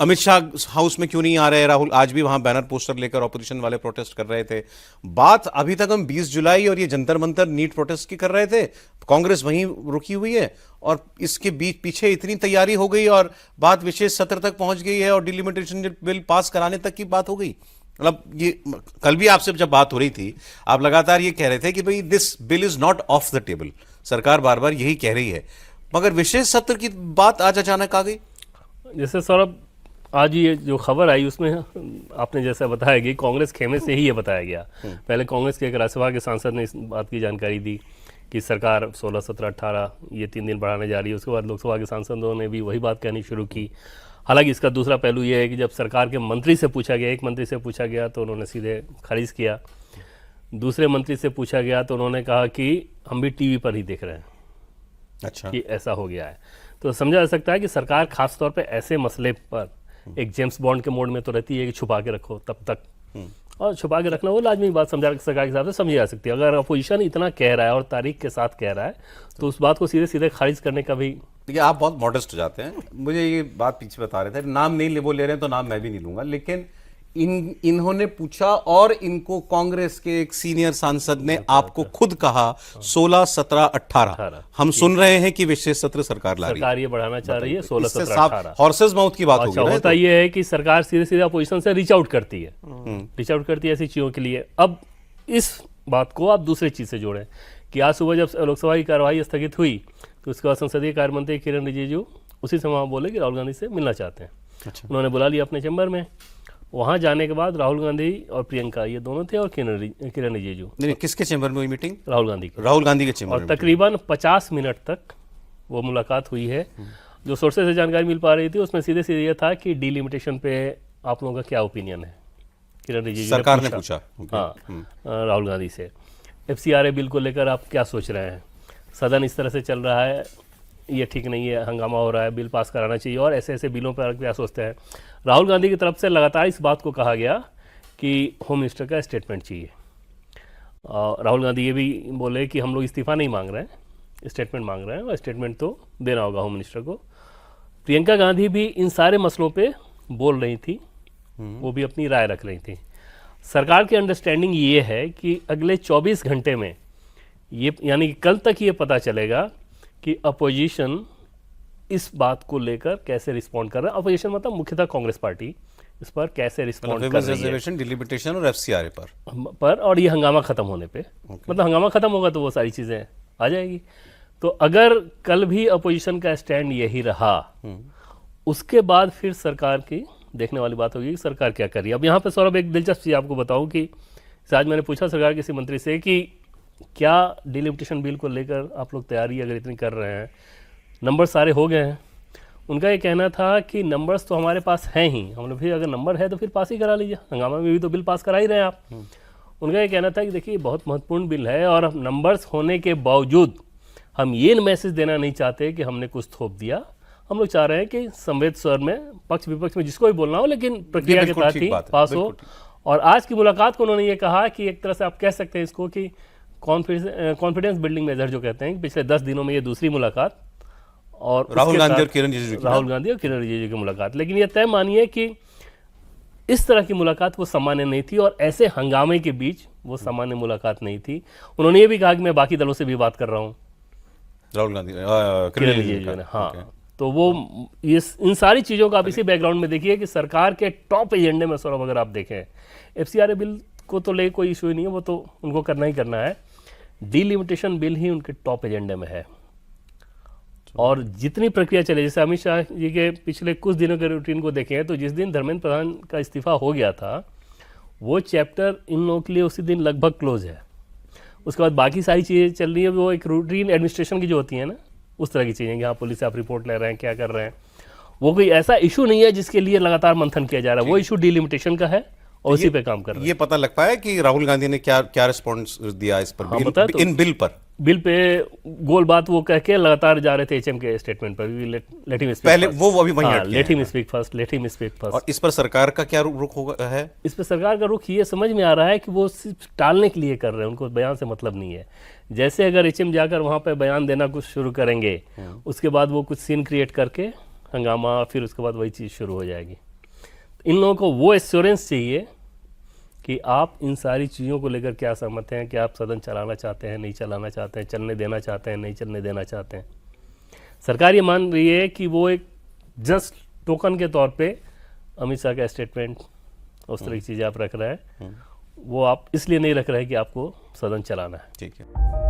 Amit Shah house में क्यों नहीं आ रहे राहुल? आज भी वहां बैनर पोस्टर लेकर ऑपोजिशन वाले प्रोटेस्ट कर रहे थे। बात अभी तक हम 20 जुलाई और ये जंतर मंतर नीट प्रोटेस्ट की कर रहे थे, कांग्रेस वहीं रुकी हुई है और इसके बीच पीछे इतनी तैयारी हो गई और बात विशेष सत्र तक पहुंच गई है और डिलिमिटेशन बिल पास कराने तक की बात हो गई। मतलब ये कल भी आपसे जब बात हो रही थी, आप लगातार ये कह रहे थे कि भाई this bill is not of the table, सरकार बार बार यही कह रही है, मगर विशेष सत्र की बात आज अचानक आ गई। जैसे सौरभ, आज ये जो खबर आई उसमें आपने जैसा बताया कि कांग्रेस खेमे से ही ये बताया गया। पहले कांग्रेस के एक राज्यसभा के सांसद ने इस बात की जानकारी दी कि सरकार 16, 17, 18 ये 3 दिन बढ़ाने जा रही है। उसके बाद लोकसभा के सांसदों ने भी वही बात कहनी शुरू की। हालांकि इसका दूसरा पहलू ये है कि जब सरकार के मंत्री से पूछा गया, एक मंत्री से पूछा गया तो उन्होंने सीधे खारिज किया, दूसरे मंत्री से पूछा गया तो उन्होंने कहा कि हम भी टीवी पर ही देख रहे हैं। अच्छा, कि ऐसा हो गया है। तो समझा जा सकता है कि सरकार खास तौर पे ऐसे मसले पर एक जेम्स बॉन्ड के मोड में तो रहती है कि छुपा के रखो तब तक, और छुपा के रखना वो लाजमी बात समझा सरकार के हिसाब से समझी जा सकती है। अगर अपोजिशन इतना कह रहा है और तारीख के साथ कह रहा है तो उस बात को सीधे सीधे खारिज करने का भी। देखिए, आप बहुत मॉडेस्ट हो जाते हैं। मुझे ये बात पीछे बता रहे थे, नाम नहीं वो ले रहे हैं तो नाम मैं भी नहीं लूंगा, लेकिन इन्होंने पूछा और इनको कांग्रेस के एक सीनियर सांसद ने आपको खुद कहा 16, 17, 18 हम सुन रहे हैं कि विशेष सत्र सरकार ला रही है, सरकार ये बढ़ाना चाह रही है 16, 17, 18। हॉर्सेस माउथ की बात अच्छा, होगी। होता ये है कि सरकार सीधे सीधे अपोजिशन से रीच आउट करती है ऐसी चीजों के लिए। अब इस बात को आप दूसरी चीज से जोड़ें कि आज सुबह जब लोकसभा की कार्यवाही स्थगित हुई तो उसके बाद संसदीय कार्य मंत्री किरण रिजिजू उसी समय वहाँ बोले कि राहुल गांधी से मिलना चाहते हैं। अच्छा। उन्होंने बुला लिया अपने चैम्बर में। वहां जाने के बाद राहुल गांधी और प्रियंका ये दोनों थे और किरण रिजिजू। नहीं, किसके चैम्बर में हुई मीटिंग? राहुल गांधी के। राहुल गांधी के चैम्बर और में तकरीबन 50 मिनट तक वो मुलाकात हुई है। जो सोर्सेज से जानकारी मिल पा रही थी उसमें सीधे सीधे ये था कि डीलिमिटेशन पे आप लोगों का क्या ओपिनियन है, किरण रिजिजू सरकार ने पूछा। हाँ, राहुल गांधी से FCRA बिल को लेकर आप क्या सोच रहे हैं, सदन इस तरह से चल रहा है, ये ठीक नहीं है, हंगामा हो रहा है, बिल पास कराना चाहिए, और ऐसे ऐसे बिलों पर क्या सोचते हैं। राहुल गांधी की तरफ से लगातार इस बात को कहा गया कि होम मिनिस्टर का स्टेटमेंट चाहिए। राहुल गांधी ये भी बोले कि हम लोग इस्तीफा नहीं मांग रहे हैं, स्टेटमेंट मांग रहे हैं, और स्टेटमेंट तो देना होगा होम मिनिस्टर को। प्रियंका गांधी भी इन सारे मसलों पे बोल रही थी, वो भी अपनी राय रख रही थी। सरकार की अंडरस्टैंडिंग ये है कि अगले 24 घंटे में ये, यानी कि कल तक ये पता चलेगा कि अपोजिशन इस बात को लेकर कैसे रिस्पॉन्ड कर रहा है। अपोजिशन मतलब मुख्यतः कांग्रेस पार्टी इस पर कैसे रिस्पॉन्ड कर रही है, डिलिमिटेशन और FCRA पर और ये हंगामा खत्म होने पे। मतलब हंगामा खत्म होगा तो वो सारी चीजें आ जाएगी। तो अगर कल भी अपोजिशन का स्टैंड यही रहा, उसके बाद फिर सरकार की देखने वाली बात होगी कि सरकार क्या कर रही है। अब यहाँ पे सौरभ एक दिलचस्प चीज आपको बताऊं कि आज मैंने पूछा सरकार किसी मंत्री से कि क्या डिलिमिटेशन बिल को लेकर आप लोग तैयारी अगर इतनी कर रहे हैं, नंबर सारे हो गए हैं। उनका ये कहना था कि नंबर्स तो हमारे पास हैं ही, हमने फिर अगर नंबर है तो फिर पास ही करा लीजिए, हंगामा में भी तो बिल पास करा ही रहे हैं आप। उनका ये कहना था कि देखिए बहुत महत्वपूर्ण बिल है और नंबर्स होने के बावजूद हम ये मैसेज देना नहीं चाहते कि हमने कुछ थोप दिया। हम लोग चाह रहे हैं कि संवेद स्वर में पक्ष विपक्ष में जिसको भी बोलना हो, लेकिन प्रक्रिया के तहत ही पास हो। और आज की मुलाकात को उन्होंने ये कहा कि एक तरह से आप कह सकते हैं इसको कि कॉन्फिडेंस बिल्डिंग मेजर जो कहते हैं, पिछले 10 दिनों में ये दूसरी मुलाकात और राहुल गांधी और किरण रिजिजू की मुलाकात। लेकिन ये तय मानिए कि इस तरह की मुलाकात वो सामान्य नहीं थी और ऐसे हंगामे के बीच वो सामान्य मुलाकात नहीं थी। उन्होंने ये भी कहा कि मैं बाकी दलों से भी बात कर रहा हूँ, राहुल गांधी किरण रिजिजू ने। हाँ, तो वो ये इन सारी चीज़ों का आप इसी बैकग्राउंड में देखिए कि सरकार के टॉप एजेंडे में सौरभ अगर आप देखें, FCRA बिल को तो ले कोई इशू ही नहीं है, वो तो उनको करना ही करना है। डीलिमिटेशन बिल ही उनके टॉप एजेंडे में है। और जितनी प्रक्रिया चले, जैसे अमित शाह जी के पिछले कुछ दिनों के रूटीन को देखें तो जिस दिन धर्मेंद्र प्रधान का इस्तीफा हो गया था वो चैप्टर इन लोगों के लिए उसी दिन लगभग क्लोज है। उसके बाद बाकी सारी चीज़ें चल रही है, वो एक रूटीन एडमिनिस्ट्रेशन की जो होती है ना, उस तरह की चीज़ें कि हाँ पुलिस से आप रिपोर्ट ले रहे हैं, क्या कर रहे हैं। वो कोई ऐसा इशू नहीं है जिसके लिए लगातार मंथन किया जा रहा है, वो इशू डीलिमिटेशन का है और उसी पे काम कर रहे हैं। ये पता लग पाया कि राहुल गांधी ने क्या रिस्पॉन्स दिया इस पर, इन बिल पे गोल बात वो कह के लगातार जा रहे थे HM के स्टेटमेंट पर, लेट हिम स्पीक पहले वो अभी वहीं अटके हैं। Let him speak first, let him speak first. और इस पर सरकार का क्या रुख होगा है? इस पर सरकार का रुख ये समझ में आ रहा है कि वो सिर्फ टालने के लिए कर रहे हैं, उनको बयान से मतलब नहीं है। जैसे अगर HM जाकर वहां पे बयान देना कुछ शुरू करेंगे, उसके बाद वो कुछ सीन क्रिएट करके हंगामा, फिर उसके बाद वही चीज़ शुरू हो जाएगी। इन लोगों को वो एश्योरेंस चाहिए कि आप इन सारी चीज़ों को लेकर क्या सहमत हैं, कि आप सदन चलाना चाहते हैं, नहीं चलाना चाहते हैं, चलने देना चाहते हैं, नहीं चलने देना चाहते हैं। सरकार ये मान रही है कि वो एक जस्ट टोकन के तौर पे अमित शाह का स्टेटमेंट, उस तरह की चीज़ें आप रख रहे हैं, वो आप इसलिए नहीं रख रहे हैं कि आपको सदन चलाना है। ठीक है।